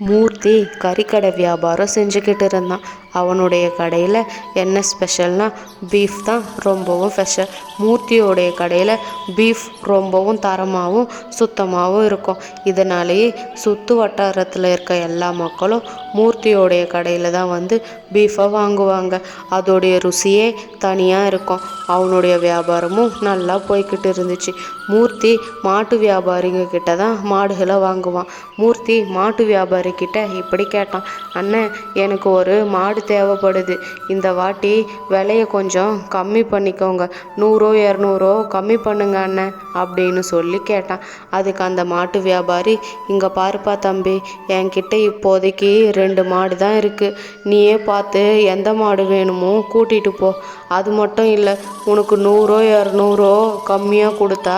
மூர்த்தி கறிக்கடை வியாபாரம் செஞ்சுக்கிட்டு இருந்தான். அவனுடைய கடையில் என்ன ஸ்பெஷல்னா பீஃப் தான் ரொம்பவும் ஸ்பெஷல். மூர்த்தியோடைய கடையில் பீஃப் ரொம்பவும் தரமாகவும் சுத்தமாகவும் இருக்கும். இதனாலேயே சுற்று வட்டாரத்தில் இருக்க எல்லா மக்களும் மூர்த்தியோடைய கடையில் தான் வந்து பீஃபை வாங்குவாங்க. அதோடைய ருசியே தனியாக இருக்கும். அவனுடைய வியாபாரமும் நல்லா போய்கிட்டு இருந்துச்சு. மூர்த்தி மாட்டு வியாபாரிங்க கிட்ட தான் மாடுகளை வாங்குவான். மூர்த்தி மாட்டு வியாபாரிக்கிட்ட இப்படி கேட்டான், அண்ணன், எனக்கு ஒரு மாடு தேவைப்படுது. இந்த வாட்டி விலையை கொஞ்சம் கம்மி பண்ணிக்கோங்க, 100 200 கம்மி பண்ணுங்க அண்ணன் அப்படின்னு சொல்லி கேட்டான். அதுக்கு அந்த மாட்டு வியாபாரி, இங்கே பாருப்பா தம்பி, என்கிட்ட இப்போதைக்கு 2 மாடு தான் இருக்குது. நீயே பார்த்து எந்த மாடு வேணுமோ கூட்டிகிட்டு போ. அது மட்டும் இல்லை, உனக்கு 100 200 கம்மியாக கொடுத்தா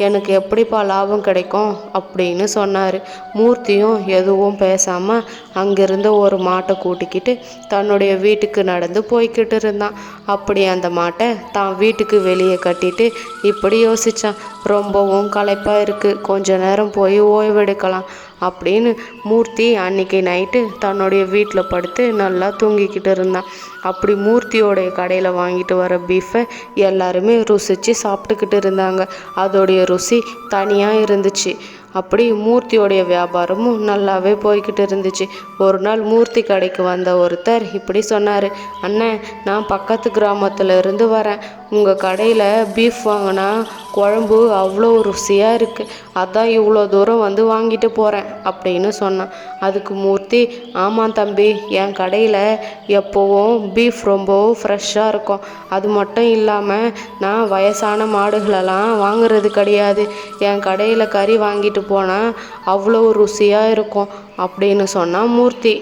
எனக்கு எப்படிப்பா லாபம் கிடைக்கும் அப்படின்னு சொன்னார். மூர்த்தியும் எதுவும் பேசாமல் அங்கிருந்த ஒரு மாட்டை கூட்டிக்கிட்டு தன்னுடைய வீட்டுக்கு நடந்து போய்கிட்டு இருந்தான். அப்படி அந்த மாட்டை தான் வீட்டுக்கு வெளியே கட்டிட்டு இப்படி யோசித்தான், ரொம்பவும் களைப்பாக இருக்குது, கொஞ்ச நேரம் போய் ஓய்வெடுக்கலாம் அப்படின்னு மூர்த்தி அன்றைக்கி நைட்டு தன்னுடைய வீட்டில் படுத்து நல்லா தூங்கிக்கிட்டு இருந்தான். அப்படி மூர்த்தியோடைய கடையில் வாங்கிட்டு வர பீஃபை எல்லாருமே ருசித்து சாப்பிட்டுக்கிட்டு இருந்தாங்க. அதோடைய ருசி தனியாக இருந்துச்சு. அப்படி மூர்த்தியோடைய வியாபாரமும் நல்லாவே போய்கிட்டு இருந்துச்சு. ஒரு நாள் மூர்த்தி கடைக்கு வந்த ஒருத்தர் இப்படி சொன்னார், அண்ணன், நான் பக்கத்து கிராமத்தில் இருந்து வரேன். உங்கள் கடையில் பீஃப் வாங்கினா குழம்பு அவ்வளோ ருசியாக இருக்குது, அதான் இவ்வளோ தூரம் வந்து வாங்கிட்டு போகிறேன் அப்படின்னு சொன்னான். அதுக்கு மூர்த்தி, ஆமாம் தம்பி, என் கடையில் எப்போவும் பீஃப் ரொம்பவும் ஃப்ரெஷ்ஷாக இருக்கும். அது மட்டும் இல்லாமல் நான் வயசான மாடுகளெல்லாம் வாங்குறது கிடையாது. என் கடையில் கறி வாங்கிட்டு போனால் அவ்வளோ ருசியாக இருக்கும் அப்படின்னு சொன்னான் மூர்த்தி.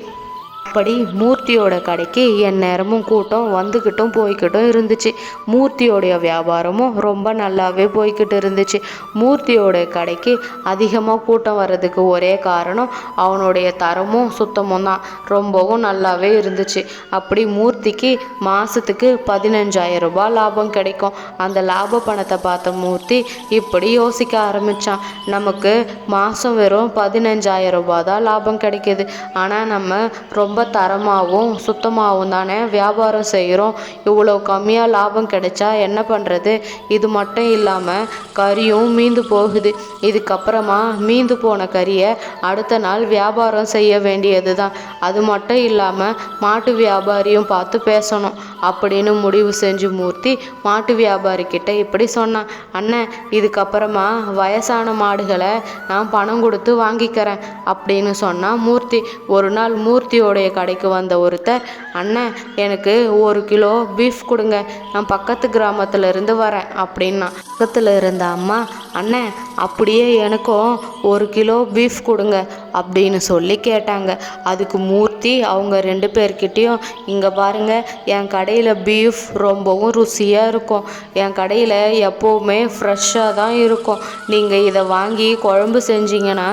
அப்படி மூர்த்தியோட கடைக்கு எந்நேரமும் கூட்டம் வந்துக்கிட்டும் போய்கிட்டும் இருந்துச்சு. மூர்த்தியோடைய வியாபாரமும் ரொம்ப நல்லாவே போய்கிட்டு இருந்துச்சு. மூர்த்தியோட கடைக்கு அதிகமாக கூட்டம் வர்றதுக்கு ஒரே காரணம் அவனுடைய தரமும் சுத்தமும் தான். ரொம்பவும் நல்லாவே இருந்துச்சு. அப்படி மூர்த்திக்கு மாதத்துக்கு 15,000 ரூபாய் லாபம் கிடைக்கும். அந்த லாப பணத்தை பார்த்த மூர்த்தி இப்படி யோசிக்க ஆரம்பித்தான், நமக்கு மாதம் வெறும் 15,000 ரூபாய் தான் லாபம் கிடைக்கிது. ஆனால் நம்ம ரொம்ப தரமாகவும் சுத்தமாகவும் தானே வியாபாரம் செய்கிறோம். இவ்வளோ கம்மியாக லாபம் கிடைச்சா என்ன பண்ணுறது? இது மட்டும் இல்லாமல் கறியும் மீந்து போகுது. இதுக்கப்புறமா மீந்து போன கறியை அடுத்த நாள் வியாபாரம் செய்ய வேண்டியது தான். அது மட்டும் இல்லாமல் மாட்டு வியாபாரியும் பார்த்து பேசணும் அப்படின்னு முடிவு செஞ்சு மூர்த்தி மாட்டு வியாபாரிக்கிட்ட இப்படி சொன்னான், அண்ணன், இதுக்கப்புறமா வயசான மாடுகளை நான் பணம் கொடுத்து வாங்கிக்கிறேன் அப்படின்னு சொன்னான் மூர்த்தி. ஒரு நாள் மூர்த்தியோடைய கடைக்கு வந்த ஒருத்தர், அண்ணன், எனக்கு 1 கிலோ பீஃப் கொடுங்க, நான் பக்கத்து கிராமத்தில் இருந்து வரேன் அப்படின்னா. பக்கத்தில் இருந்த அம்மா, அண்ணன், அப்படியே எனக்கும் 1 கிலோ பீஃப் கொடுங்க அப்படின்னு சொல்லி கேட்டாங்க. அதுக்கு மூர்த்தி அவங்க 2 பேர்கிட்டையும், இங்கே பாருங்க, என் கடையில் பீஃப் ரொம்பவும் ருசியாக இருக்கும். என் கடையில் எப்போவுமே ஃப்ரெஷ்ஷாக தான் இருக்கும். நீங்கள் இதை வாங்கி குழம்பு செஞ்சிங்கன்னா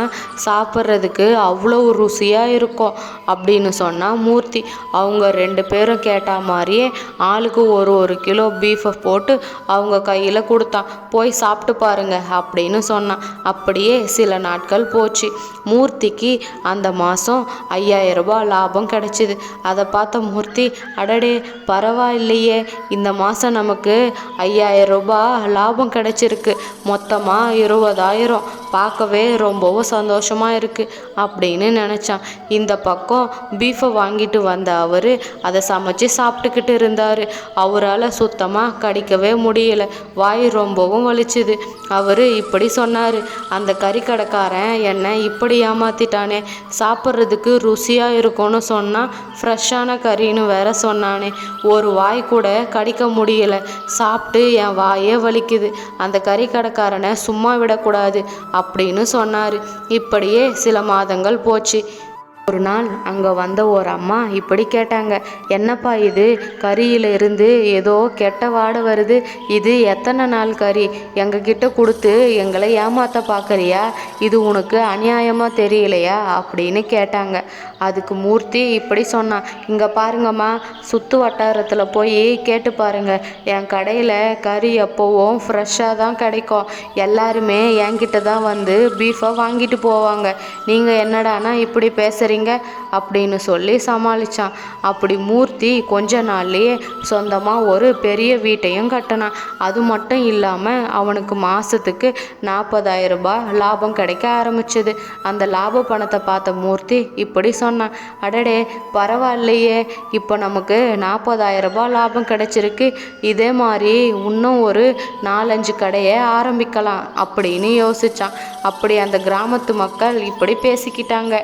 சாப்பிட்றதுக்கு அவ்வளோ ருசியாக இருக்கும் அப்படின்னு சொன்னால் மூர்த்தி. அவங்க 2 பேரும் கேட்ட மாதிரியே ஆளுக்கு ஒரு கிலோ பீஃபை போட்டு அவங்க கையில் கொடுத்தான். போய் சாப்பிட்டு பாருங்க அப்படின்னு சொன்னான். அப்படியே சில நாட்கள் போச்சு. மூர்த்திக்கு அந்த மாதம் 5,000 ரூபாய் லாபம் கிடைச்சிது. அதை பார்த்த மூர்த்தி, அடடே, பரவாயில்லையே, இந்த மாதம் நமக்கு 5,000 ரூபாய் லாபம் கிடைச்சிருக்கு, மொத்தமாக 20,000, பார்க்கவே ரொம்பவும் சந்தோஷமாக இருக்குது அப்படின்னு நினச்சான். இந்த பக்கம் பீஃபை வாங்கிட்டு வந்த அவர் அதை சமைச்சு சாப்பிட்டுக்கிட்டு இருந்தார். அவரால் சுத்தமாக கடிக்கவே முடியல, வாய் ரொம்பவும் வலிச்சுது. அவர் இப்படி சொன்னார், அந்த கறிக்கடைக்காரன் என்னை இப்படி ஏமாத்திட்டானே, சாப்பிட்றதுக்கு ருசியாக இருக்கும்னு சொன்னால் ஃப்ரெஷ்ஷான கறின்னு வேற சொன்னானே, ஒரு வாய் கூட கடிக்க முடியலை, சாப்பிட்டு என் வாயே வலிக்குது, அந்த கறிக்கடைக்காரனை சும்மா விடக்கூடாது அப்படின்னு சொன்னார். இப்படியே சில மாதங்கள் போச்சு. ஒரு நாள் அங்கே வந்த ஒரு அம்மா இப்படி கேட்டாங்க, என்னப்பா இது, கறியில் இருந்து ஏதோ கெட்ட வாடை வருது, இது எத்தனை நாள் கறி, எங்ககிட்ட கொடுத்து எங்களை ஏமாற்ற பார்க்குறியா, இது உனக்கு அநியாயமாக தெரியலையா அப்படின்னு கேட்டாங்க. அதுக்கு மூர்த்தி இப்படி சொன்னான், இங்கே பாருங்கம்மா, சுற்று வட்டாரத்தில் போய் கேட்டு பாருங்க, என் கடையில் கறி எப்போவும் ஃப்ரெஷ்ஷாக தான் கிடைக்கும், எல்லாருமே என்கிட்ட தான் வந்து பீஃபை வாங்கிட்டு போவாங்க, நீங்கள் என்னடானா இப்படி பேசுகிறீங்க பேசுகிறீங்க அப்படின்னு சொல்லி சமாளித்தான். அப்படி மூர்த்தி கொஞ்ச நாள்லேயே சொந்தமாக ஒரு பெரிய வீட்டையும் கட்டினான். அது மட்டும் இல்லாமல் அவனுக்கு மாதத்துக்கு 40,000 ரூபாய் லாபம் கிடைக்க ஆரம்பிச்சது. அந்த லாப பணத்தை பார்த்த மூர்த்தி இப்படி சொன்னான், அடடே பரவாயில்லையே, இப்போ நமக்கு 40,000 ரூபாய் லாபம் கிடைச்சிருக்கு. இதே மாதிரி இன்னும் ஒரு 4-5 கடையை ஆரம்பிக்கலாம் அப்படின்னு யோசித்தான். அப்படி அந்த கிராமத்து மக்கள் இப்படி பேசிக்கிட்டாங்க.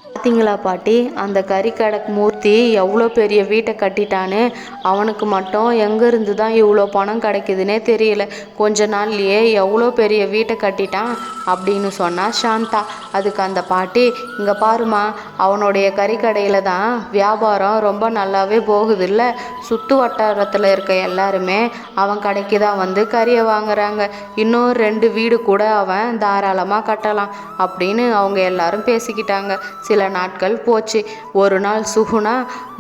பார்த்தீங்களா பாட்டி, அந்த கறிக்கடை மூர்த்தி எவ்வளோ பெரிய வீட்டை கட்டிட்டான்னு. அவனுக்கு மட்டும் எங்கேருந்து தான் இவ்வளோ பணம் கிடைக்குதுன்னே தெரியல. கொஞ்ச நாள்லையே எவ்வளோ பெரிய வீட்டை கட்டிட்டான் அப்படின்னு சொன்னா சாந்தா. அதுக்கு அந்த பாட்டி, இங்கே பாருமா, அவனுடைய கறிக்கடையில் தான் வியாபாரம் ரொம்ப நல்லாவே போகுதில்ல. சுற்று வட்டாரத்தில் இருக்க எல்லாருமே அவன் கடைக்கு தான் வந்து கறியை வாங்குறாங்க. இன்னும் 2 வீடு கூட அவன் தாராளமாக கட்டலாம் அப்படின்னு அவங்க எல்லாரும் பேசிக்கிட்டாங்க. சில நாட்கள் போச்சு. ஒரு நாள் சுகுணா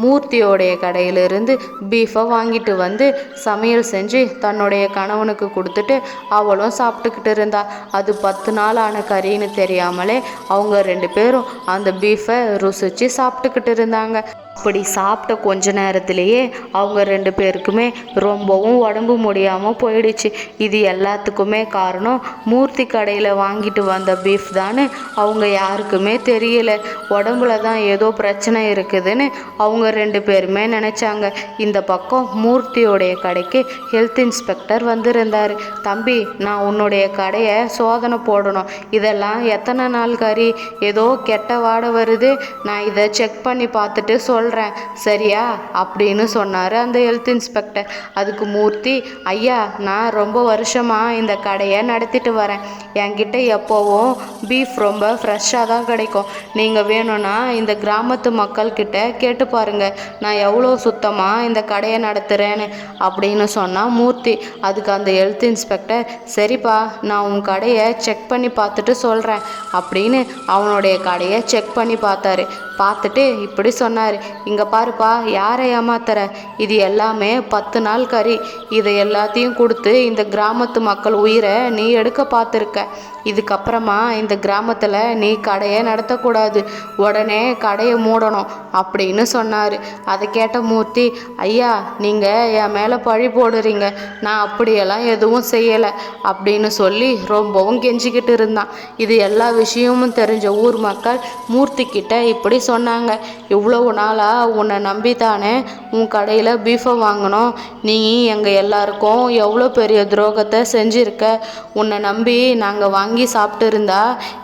மூர்த்தியோடைய கடையிலிருந்து பீஃபை வாங்கிட்டு வந்து சமையல் செஞ்சு தன்னுடைய கணவனுக்கு கொடுத்துட்டு அவளும் சாப்பிட்டுக்கிட்டு இருந்தா. அது 10 நாள் ஆன கறின்னு தெரியாமலே அவங்க 2 பேரும் அந்த பீஃபை ருசிச்சு சாப்பிட்டுக்கிட்டு இருந்தாங்க. அப்படி சாப்பிட்ட கொஞ்ச நேரத்திலேயே அவங்க 2 பேருக்குமே ரொம்பவும் உடம்பு முடியாமல் போயிடுச்சு. இது எல்லாத்துக்குமே காரணம் மூர்த்தி கடையில் வாங்கிட்டு வந்த பீஃப் தான்னு அவங்க யாருக்குமே தெரியல. உடம்புல தான் ஏதோ பிரச்சனை இருக்குதுன்னு அவங்க 2 பேருமே நினச்சாங்க. இந்த பக்கம் மூர்த்தியோடைய கடைக்கு ஹெல்த் இன்ஸ்பெக்டர் வந்திருந்தார். தம்பி, நான் உன்னுடைய கடையை சோதனை போடணும். இதெல்லாம் எத்தனை நாள் கறி? ஏதோ கெட்ட வாடை வருது, நான் இதை செக் பண்ணி பார்த்துட்டு சொல்கிறேன், சரியா அப்படின்னு சொன்னார் அந்த ஹெல்த் இன்ஸ்பெக்டர். அதுக்கு மூர்த்தி, ஐயா, நான் ரொம்ப வருஷமாக இந்த கடையை நடத்திட்டு வரேன். என்கிட்ட எப்போவும் பீஃப் ரொம்ப ஃப்ரெஷ்ஷாக தான் கிடைக்கும். நீங்கள் வேணும்னா இந்த கிராமத்து மக்கள்கிட்ட கேட்டு பாருங்க, நான் எவ்வளோ சுத்தமாக இந்த கடையை நடத்துகிறேன்னு அப்படின்னு சொன்னால் மூர்த்தி. அதுக்கு அந்த ஹெல்த் இன்ஸ்பெக்டர், சரிப்பா, நான் உன் கடையை செக் பண்ணி பார்த்துட்டு சொல்கிறேன் அப்படின்னு அவனுடைய கடையை செக் பண்ணி பார்த்தாரு. பார்த்துட்டு இப்படி சொன்னார், இங்கே பாருப்பா, யாரை ஏமாத்துற? இது எல்லாமே 10 நாள் கறி. இதை எல்லாத்தையும் கொடுத்து இந்த கிராமத்து மக்கள் உயிரை நீ எடுக்க பார்த்துருக்க. இதுக்கப்புறமா இந்த கிராமத்தில் நீ கடையை நடத்தக்கூடாது, உடனே கடையை மூடணும் அப்படின்னு சொன்னார். அதை கேட்ட மூர்த்தி, ஐயா, நீங்கள் என் மேலே பழி போடுறீங்க, நான் அப்படியெல்லாம் எதுவும் செய்யலை அப்படின்னு சொல்லி ரொம்பவும் கெஞ்சிக்கிட்டு இருந்தான். இது எல்லா விஷயமும் தெரிஞ்ச ஊர் மக்கள் மூர்த்திக்கிட்ட இப்படி சொன்னாங்க, இவ்வளவு நாளாக உன்னை நம்பித்தானே உன் கடையில் பீஃபை வாங்கினோம். நீ எங்கள் எல்லாருக்கும் எவ்வளோ பெரிய துரோகத்தை செஞ்சுருக்க. உன்னை நம்பி நாங்கள் வாங்கி சாப்பிட்டு இருந்தா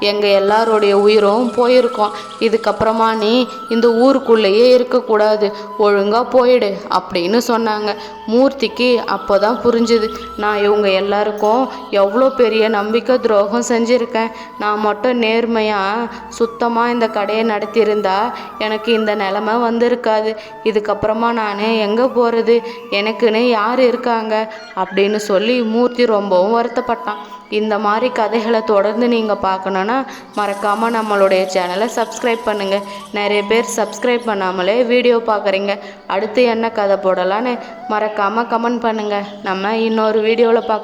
எங்கள் எல்லாருடைய உயிரும் போயிருக்கோம். இதுக்கப்புறமா நீ இந்த ஊருக்குள்ளேயே இருக்கக்கூடாது, ஒழுங்காக போயிடு அப்படின்னு சொன்னாங்க. மூர்த்திக்கு அப்போ தான் புரிஞ்சுது, நான் இவங்க எல்லாருக்கும் எவ்வளோ பெரிய நம்பிக்கை துரோகம் செஞ்சுருக்கேன். நான் மட்டும் நேர்மையாக சுத்தமாக இந்த கடையை நடத்தியிருந்தா எனக்கு இந்த நிலமை வந்திருக்காது. இதுக்கப்புறமா நான் எங்கே போகிறது, எனக்குன்னு யார் இருக்காங்க அப்படின்னு சொல்லி மூர்த்தி ரொம்பவும் வருத்தப்பட்டான். இந்த மாதிரி கதைகளை தொடர்ந்து நீங்கள் பார்க்கணுன்னா மறக்காமல் நம்மளுடைய சேனலை சப்ஸ்கிரைப் பண்ணுங்கள். நிறைய பேர் சப்ஸ்கிரைப் பண்ணாமலே வீடியோ பார்க்குறீங்க. அடுத்து என்ன கதை போடலான்னு மறக்காமல் கமெண்ட் பண்ணுங்கள். நம்ம இன்னொரு வீடியோவில் பார்க்கலாம்.